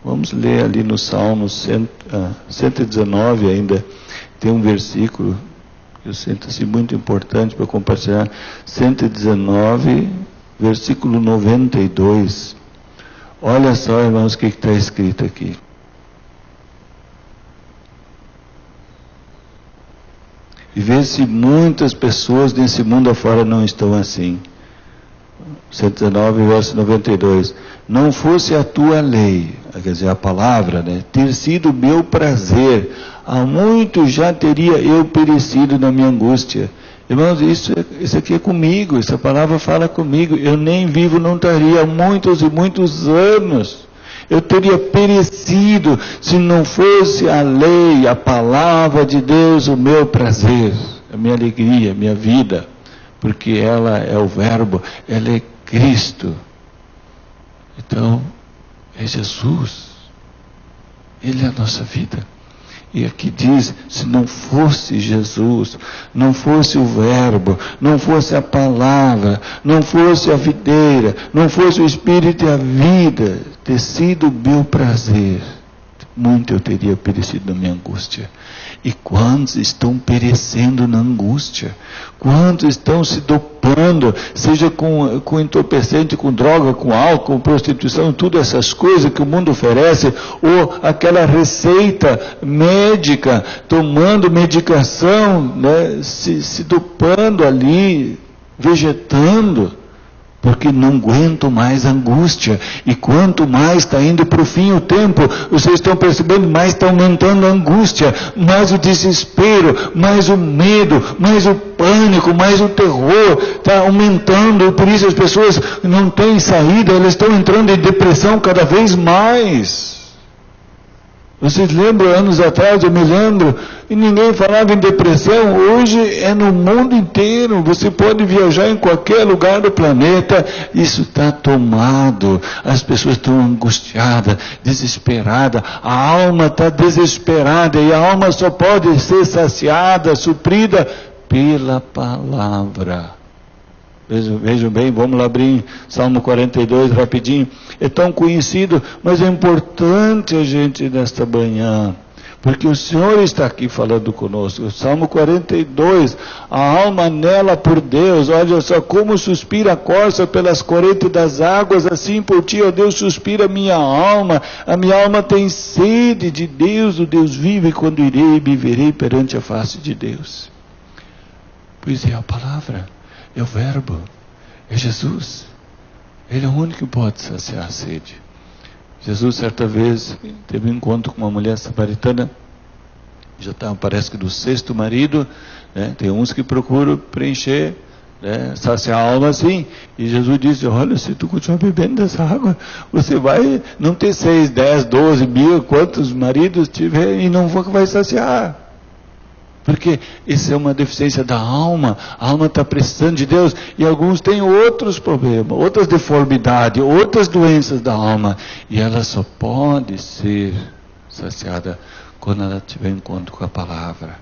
Vamos ler ali no Salmo 119 ainda, tem um versículo eu sinto assim muito importante para compartilhar. 119, versículo 92. Olha só, irmãos, o que está escrito aqui. E vê se muitas pessoas nesse mundo afora não estão assim. 119, verso 92. Não fosse a tua lei, quer dizer, a palavra, né, ter sido meu prazer, há muito já teria eu perecido na minha angústia. Irmãos, isso aqui é comigo, essa palavra fala comigo. Eu nem vivo, não estaria há muitos e muitos anos. Eu teria perecido se não fosse a lei, a palavra de Deus, o meu prazer, a minha alegria, a minha vida. Porque ela é o Verbo, ela é Cristo. Então, é Jesus. Ele é a nossa vida. E aqui diz, se não fosse Jesus, não fosse o Verbo, não fosse a palavra, não fosse a videira, não fosse o Espírito e a vida, ter sido o meu prazer, muito eu teria perecido na minha angústia. E quantos estão perecendo na angústia? Quantos estão se dopando, seja com entorpecente, com droga, com álcool, com prostituição, tudo essas coisas que o mundo oferece, ou aquela receita médica, tomando medicação, né, se dopando ali, vegetando, porque não aguento mais a angústia. E quanto mais está indo para o fim o tempo, vocês estão percebendo, mais está aumentando a angústia, mais o desespero, mais o medo, mais o pânico, mais o terror, está aumentando, e por isso as pessoas não têm saída, elas estão entrando em depressão cada vez mais. Vocês lembram, anos atrás, eu me lembro, e ninguém falava em depressão. Hoje é no mundo inteiro. Você pode viajar em qualquer lugar do planeta. Isso está tomado. As pessoas estão angustiadas, desesperadas. A alma está desesperada. E a alma só pode ser saciada, suprida pela palavra. Vejam bem, vamos lá abrir Salmo 42 rapidinho. É tão conhecido, mas é importante a gente nesta manhã, porque o Senhor está aqui falando conosco. Salmo 42, a alma anela por Deus. Olha só como suspira a corça pelas correntes das águas, assim por ti, ó Deus, suspira a minha alma tem sede de Deus, o Deus vivo, e quando irei, me verei perante a face de Deus. Pois é a palavra. É o Verbo, é Jesus. Ele é o único que pode saciar a sede. Jesus, certa vez, teve um encontro com uma mulher samaritana, já estava, parece que do 6º marido, né? Tem uns que procuram preencher, né? Saciar a alma assim. E Jesus disse, olha, se tu continuar bebendo dessa água, você vai não ter 6, 10, 12 mil, quantos maridos tiver, e não vai saciar. Porque isso é uma deficiência da alma. A alma está precisando de Deus. E alguns têm outros problemas, outras deformidades, outras doenças da alma. E ela só pode ser saciada quando ela tiver encontro com a palavra,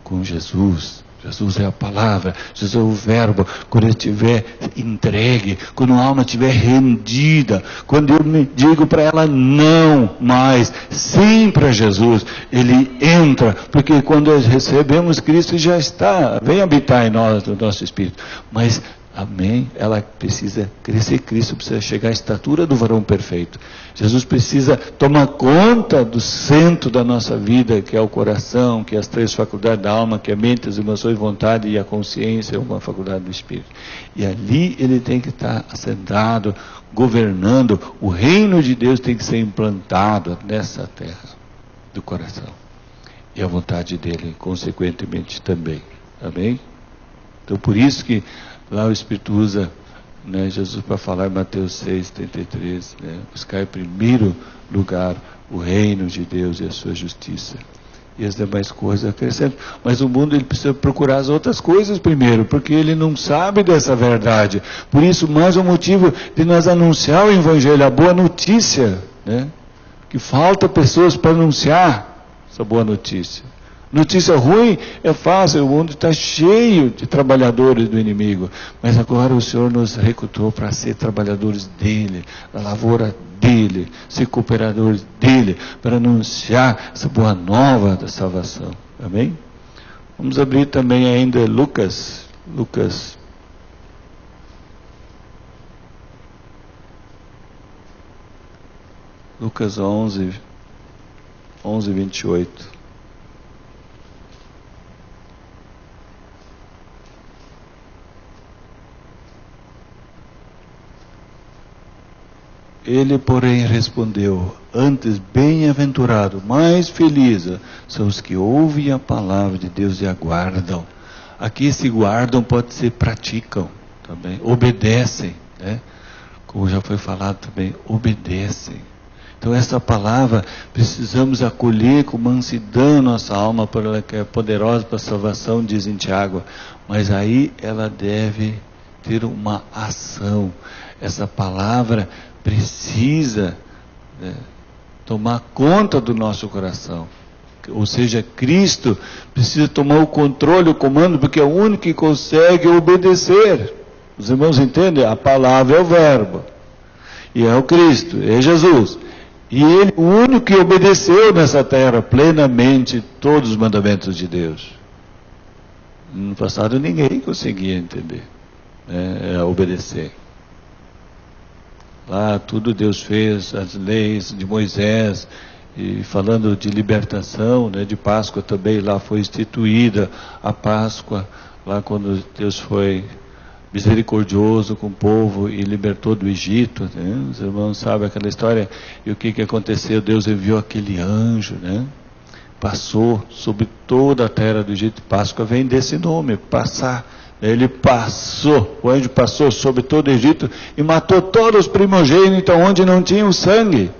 com Jesus. Jesus é a palavra, Jesus é o verbo. Quando ele estiver entregue, quando a alma estiver rendida, quando eu me digo para ela não mais, sim para Jesus, ele entra, porque quando recebemos Cristo já está, vem habitar em nós, no nosso espírito. Mas amém, ela precisa crescer, Cristo precisa chegar à estatura do varão perfeito. Jesus precisa tomar conta do centro da nossa vida, que é o coração, que é as 3 faculdades da alma, que é a mente, as emoções, vontade e a consciência, uma faculdade do espírito. E ali ele tem que estar assentado, governando, o reino de Deus tem que ser implantado nessa terra do coração. E a vontade dele, consequentemente, também. Amém? Então, por isso que lá o Espírito usa, né, Jesus para falar em Mateus 6:33, né, buscar em primeiro lugar o reino de Deus e a sua justiça. E as demais coisas acrescentam. Mas o mundo ele precisa procurar as outras coisas primeiro, porque ele não sabe dessa verdade. Por isso, mais um motivo de nós anunciar o Evangelho, a boa notícia, né, que falta pessoas para anunciar essa boa notícia. Notícia ruim é fácil, o mundo está cheio de trabalhadores do inimigo. Mas agora o Senhor nos recrutou para ser trabalhadores dele, da lavoura dele, ser cooperadores dele, para anunciar essa boa nova da salvação. Amém? Vamos abrir também ainda Lucas 11:28. Ele, porém, respondeu: antes, bem-aventurado, mais feliz são os que ouvem a palavra de Deus e aguardam. Aqui, esse guardam pode ser praticam também, obedecem, né? Como já foi falado também, obedecem. Então, essa palavra precisamos acolher com mansidão nossa alma, por ela que é poderosa para a salvação, diz em Tiago. Mas aí ela deve ter uma ação. Essa palavra precisa, né, tomar conta do nosso coração. Ou seja, Cristo precisa tomar o controle, o comando, porque é o único que consegue obedecer. Os irmãos entendem? A palavra é o verbo. E é o Cristo, é Jesus. E ele, o único que obedeceu nessa terra plenamente todos os mandamentos de Deus. No passado ninguém conseguia entender, né, obedecer. Lá tudo Deus fez, as leis de Moisés, e falando de libertação, né, de Páscoa também, lá foi instituída a Páscoa, lá quando Deus foi misericordioso com o povo e libertou do Egito, né? Os irmãos sabem aquela história. E o que aconteceu? Deus enviou aquele anjo, né? Passou sobre toda a terra do Egito. Páscoa vem desse nome, passar. Ele passou, o anjo passou sobre todo o Egito e matou todos os primogênitos onde não tinha o sangue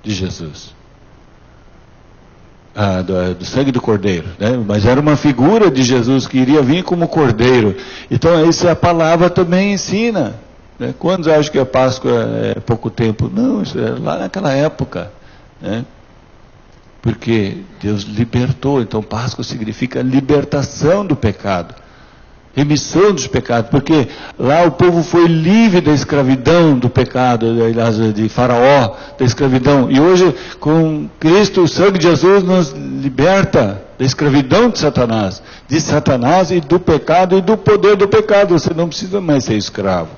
de Jesus. Do sangue do cordeiro, né? Mas era uma figura de Jesus que iria vir como cordeiro. Então essa palavra também ensina, né? Quantos acham que a Páscoa é pouco tempo? Não, isso é lá naquela época, né? Porque Deus libertou. Então Páscoa significa libertação do pecado, remissão dos pecados, porque lá o povo foi livre da escravidão do pecado, de Faraó, da escravidão. E hoje, com Cristo, o sangue de Jesus nos liberta da escravidão de Satanás e do pecado e do poder do pecado. Você não precisa mais ser escravo.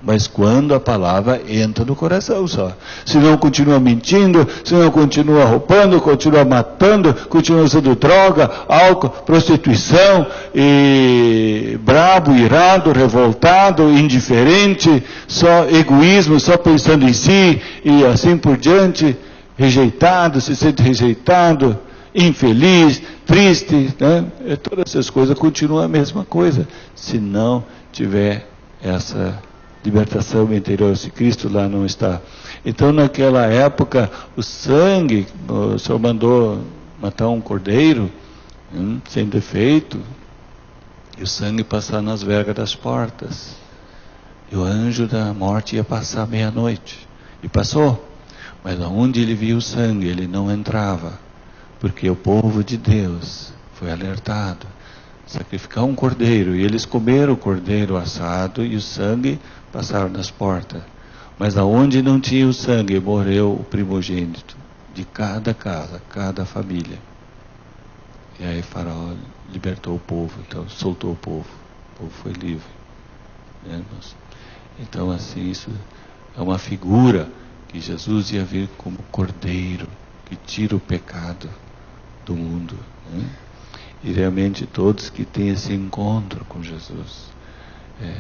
Mas quando a palavra entra no coração só. Senão continua mentindo, senão continua roubando, continua matando, continua usando droga, álcool, prostituição, e brabo, irado, revoltado, indiferente, só egoísmo, só pensando em si, e assim por diante, rejeitado, se sente rejeitado, infeliz, triste, né? Todas essas coisas continuam a mesma coisa, se não tiver essa libertação interior, se Cristo lá não está. Então naquela época o sangue, o Senhor mandou matar um cordeiro sem defeito, e o sangue passar nas vergas das portas, e o anjo da morte ia passar meia-noite, e passou, mas aonde ele viu o sangue ele não entrava, porque o povo de Deus foi alertado. sacrificar um cordeiro. E eles comeram o cordeiro assado e o sangue passaram nas portas. Mas aonde não tinha o sangue, morreu o primogênito de cada casa, cada família. E aí Faraó libertou o povo, então soltou o povo foi livre. Né, irmãos? Então assim, isso é uma figura que Jesus ia vir como cordeiro, que tira o pecado do mundo. Né? E realmente todos que têm esse encontro com Jesus é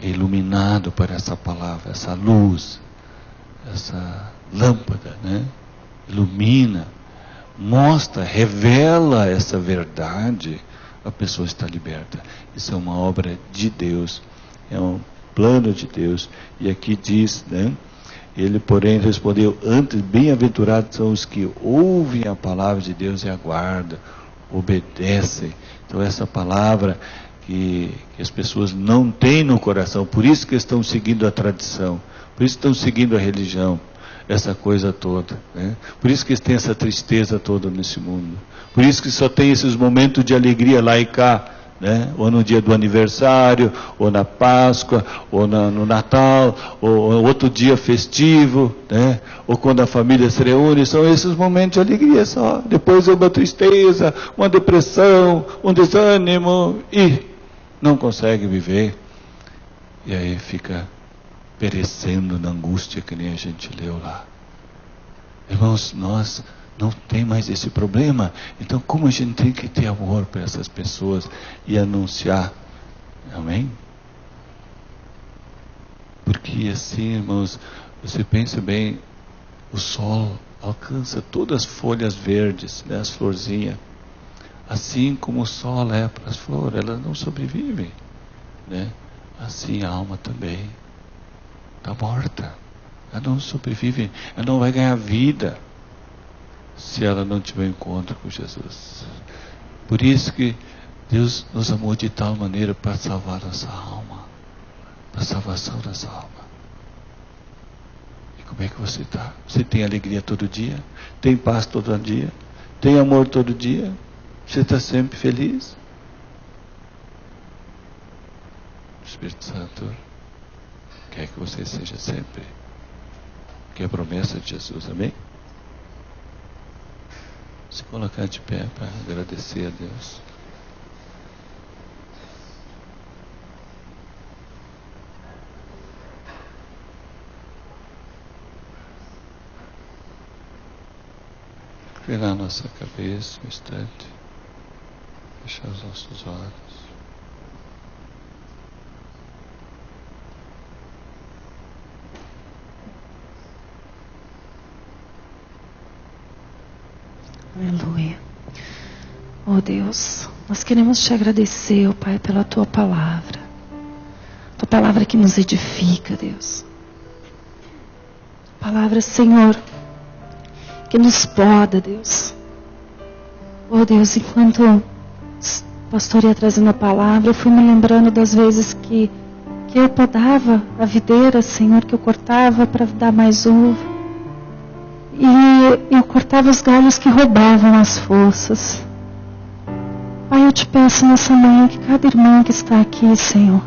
iluminado por essa palavra, essa luz, essa lâmpada, né? Ilumina, mostra, revela essa verdade, a pessoa está liberta. Isso é uma obra de Deus, é um plano de Deus. E aqui diz, né? Ele, porém, respondeu: antes, bem-aventurados são os que ouvem a palavra de Deus e aguardam, obedecem. Então essa palavra que as pessoas não têm no coração, por isso que estão seguindo a tradição, por isso que estão seguindo a religião, essa coisa toda, né? Por isso que tem essa tristeza toda nesse mundo, por isso que só tem esses momentos de alegria lá e cá, né? Ou no dia do aniversário, ou na Páscoa, ou no Natal, ou outro dia festivo, né? Ou quando a família se reúne, são esses momentos de alegria só. Depois é uma tristeza, uma depressão, um desânimo, e não consegue viver, e aí fica perecendo na angústia, que nem a gente leu lá. Irmãos, nós não tem mais esse problema. Então como a gente tem que ter amor para essas pessoas e anunciar? Amém? Porque assim, irmãos, você pensa bem, o sol alcança todas as folhas verdes, né, as florzinhas. Assim como o sol é para as flores, elas não sobrevivem, né? Assim a alma também está morta, ela não sobrevive, ela não vai ganhar vida se ela não tiver encontro com Jesus. Por isso que Deus nos amou de tal maneira para salvar nossa alma, para a salvação dessa alma. E como é que você está? Você tem alegria todo dia? Tem paz todo dia? Tem amor todo dia? Você está sempre feliz? O Espírito Santo quer que você seja sempre, que é a promessa de Jesus. Amém? Se colocar de pé para agradecer a Deus. Virar nossa cabeça um instante. Fechar os nossos olhos. Aleluia. Oh Deus, nós queremos te agradecer, oh Pai, pela tua palavra. Tua palavra que nos edifica, Deus. Palavra, Senhor, que nos poda, Deus. Oh Deus, enquanto o pastor ia trazendo a palavra, eu fui me lembrando das vezes que eu podava a videira, Senhor, que eu cortava para dar mais uva. E eu cortava os galhos que roubavam as forças. Pai, eu te peço nessa manhã que cada irmão que está aqui, Senhor,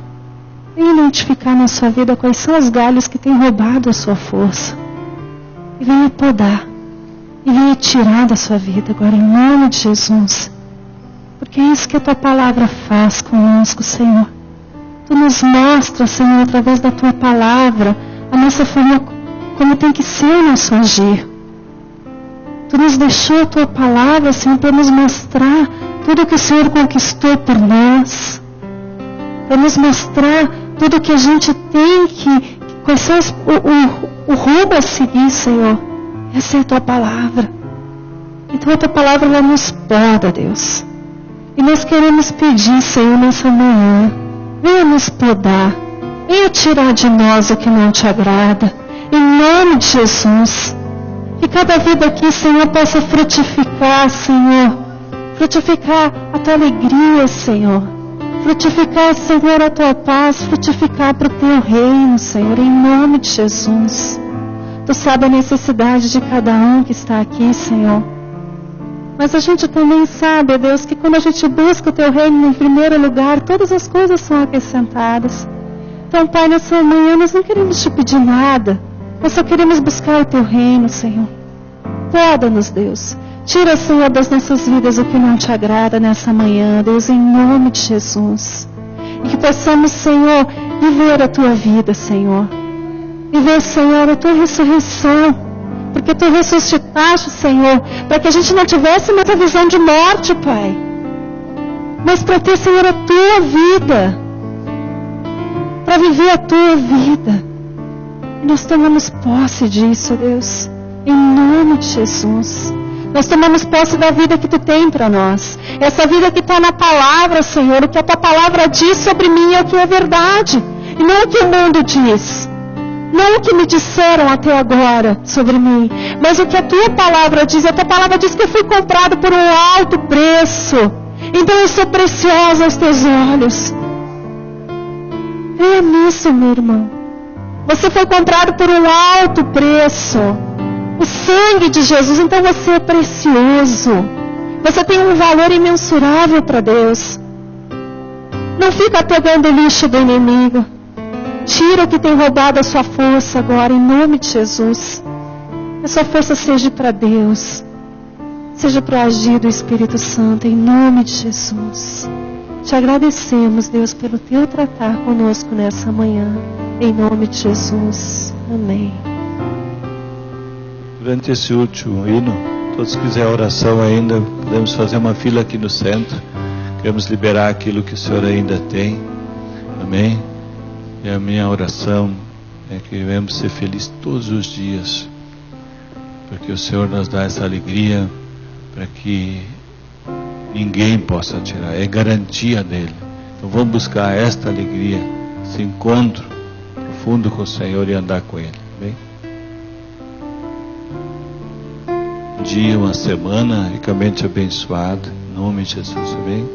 venha identificar na sua vida quais são os galhos que têm roubado a sua força. E venha podar. E venha tirar da sua vida agora, em nome de Jesus. Porque é isso que a tua palavra faz conosco, Senhor. Tu nos mostra, Senhor, através da tua palavra, a nossa forma, como tem que ser o nosso agir. Tu nos deixou a tua palavra, Senhor, para nos mostrar tudo que o Senhor conquistou por nós. Para nos mostrar tudo que a gente tem que, quais são o rumo a seguir, Senhor. Essa é a tua palavra. Então a tua palavra, ela nos poda, Deus. E nós queremos pedir, Senhor, nessa manhã, venha nos podar, venha tirar de nós o que não te agrada, em nome de Jesus. Que cada vida aqui, Senhor, possa frutificar, Senhor, frutificar a tua alegria, Senhor, frutificar, Senhor, a tua paz, frutificar para o teu reino, Senhor, em nome de Jesus. Tu sabe a necessidade de cada um que está aqui, Senhor. Mas a gente também sabe, Deus, que quando a gente busca o Teu reino em primeiro lugar, todas as coisas são acrescentadas. Então, Pai, nessa manhã nós não queremos te pedir nada. Nós só queremos buscar o Teu reino, Senhor. Poda-nos, Deus. Tira, Senhor, das nossas vidas o que não te agrada nessa manhã, Deus, em nome de Jesus. E que possamos, Senhor, viver a Tua vida, Senhor. Viver, Senhor, a Tua ressurreição. Porque Tu ressuscitaste, Senhor, para que a gente não tivesse mais a visão de morte, Pai. Mas para ter, Senhor, a Tua vida. Para viver a Tua vida. E nós tomamos posse disso, Deus. Em nome de Jesus. Nós tomamos posse da vida que Tu tem para nós. Essa vida que está na palavra, Senhor. O que a Tua palavra diz sobre mim é o que é verdade. E não o que o mundo diz. Não o que me disseram até agora sobre mim. Mas o que a Tua palavra diz. A Tua palavra diz que eu fui comprado por um alto preço. Então eu sou preciosa aos Teus olhos. Creia nisso, meu irmão. Você foi comprado por um alto preço. O sangue de Jesus, então você é precioso. Você tem um valor imensurável para Deus. Não fica pegando o lixo do inimigo. Tira o que tem roubado a sua força agora, em nome de Jesus. Que a sua força seja para Deus. Seja para o agir do Espírito Santo, em nome de Jesus. Te agradecemos, Deus, pelo Teu tratar conosco nessa manhã. Em nome de Jesus. Amém. Durante esse último hino, todos que quiserem oração ainda, podemos fazer uma fila aqui no centro. Queremos liberar aquilo que o Senhor ainda tem. Amém? E a minha oração é que venhamos ser felizes todos os dias. Porque o Senhor nos dá essa alegria para que ninguém possa tirar. É garantia dele. Então vamos buscar esta alegria, esse encontro profundo com o Senhor e andar com Ele. Amém? Um dia, uma semana ricamente abençoada. Em nome de Jesus. Amém?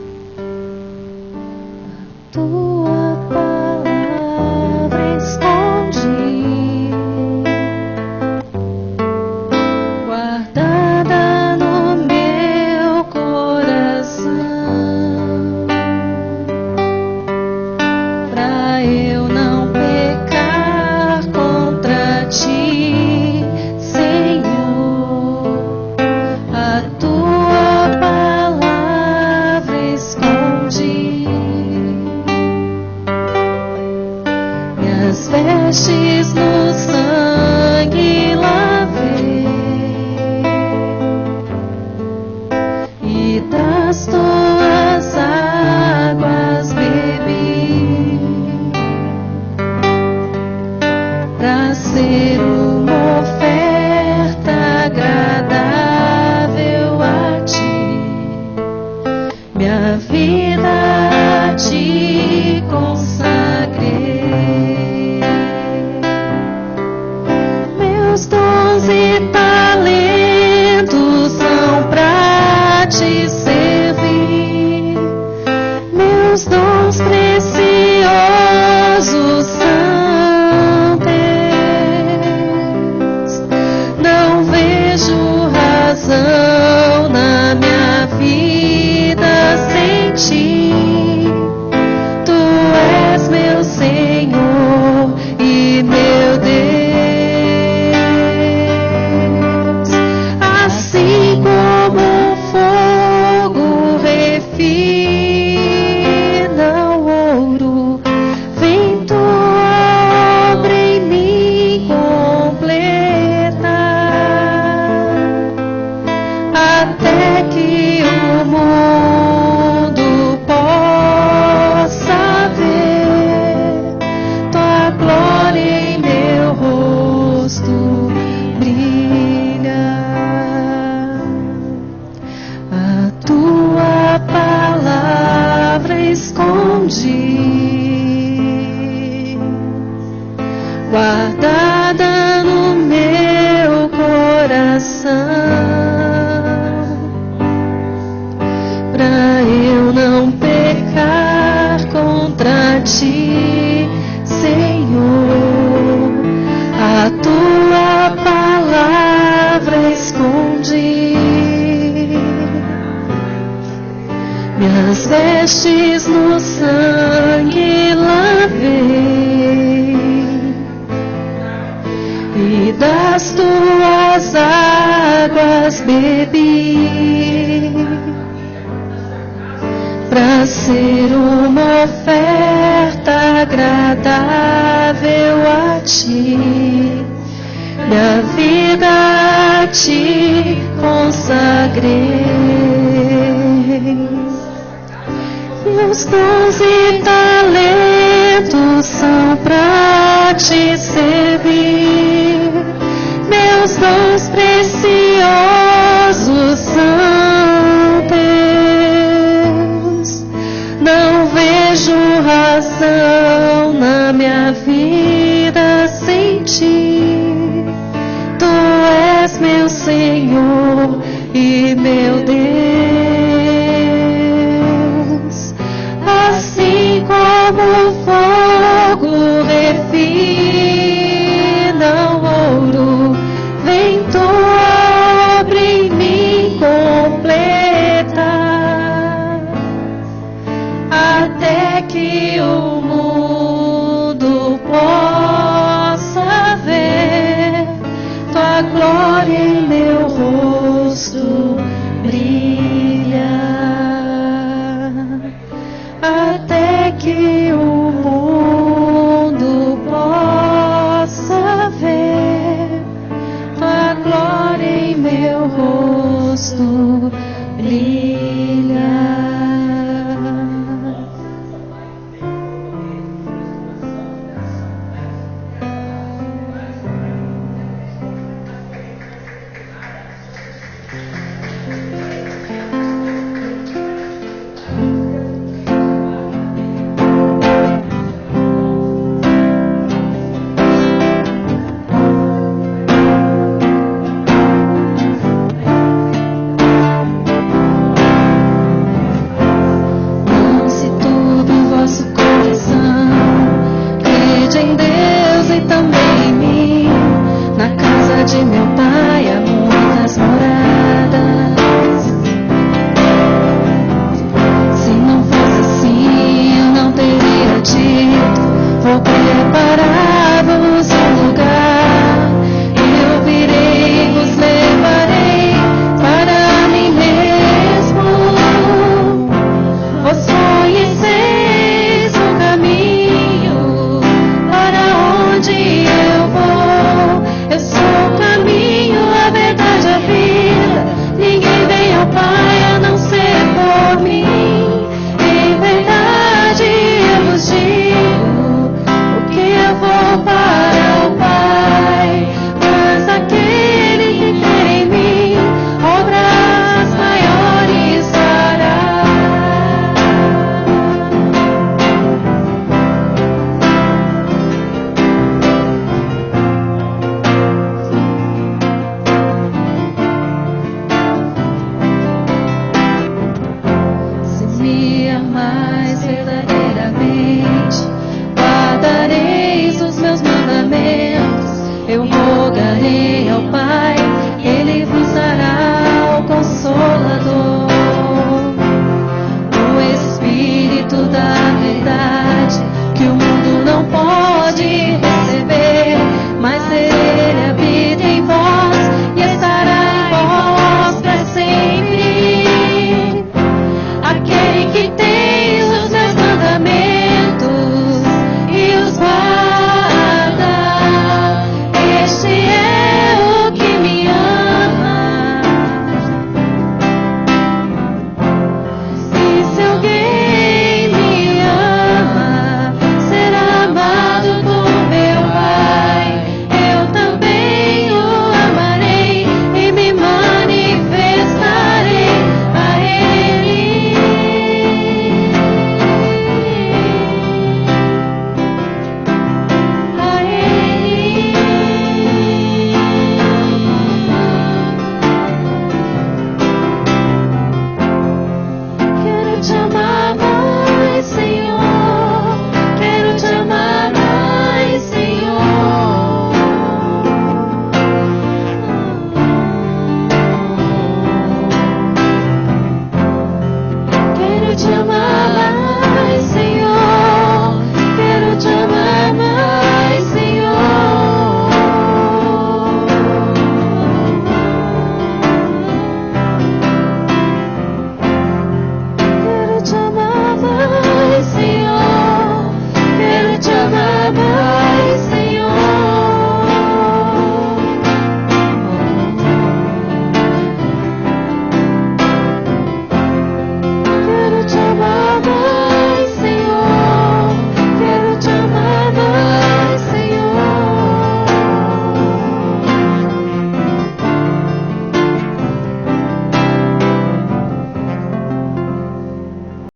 Tua palavra escondi, guardada no meu coração, pra eu não pecar contra Ti, Senhor. A Tua palavra escondi. Minhas vestes no sangue lavei, e das Tuas águas bebi, pra ser uma oferta agradável a Ti. Minha vida a Ti consagrei. Meus dons e talentos são pra Te servir. Meus dons preciosos são Teus. Não vejo razão na minha vida sem Ti. Tu és meu Senhor e meu Deus. Assim como o fogo refina o ouro, vem Tua obra em mim completar, até que o mundo possa ver Tua glória em meu rosto brilhar. A Tua palavra escondi, guardada no meu coração, pra eu não pecar contra Ti, Senhor. A Tua palavra escondi. e das tuas águas bebi, para ser uma oferta agradável a ti. Minha vida a ti consagrei. Meus dons e talentos são pra te servir. Meus dons preciosos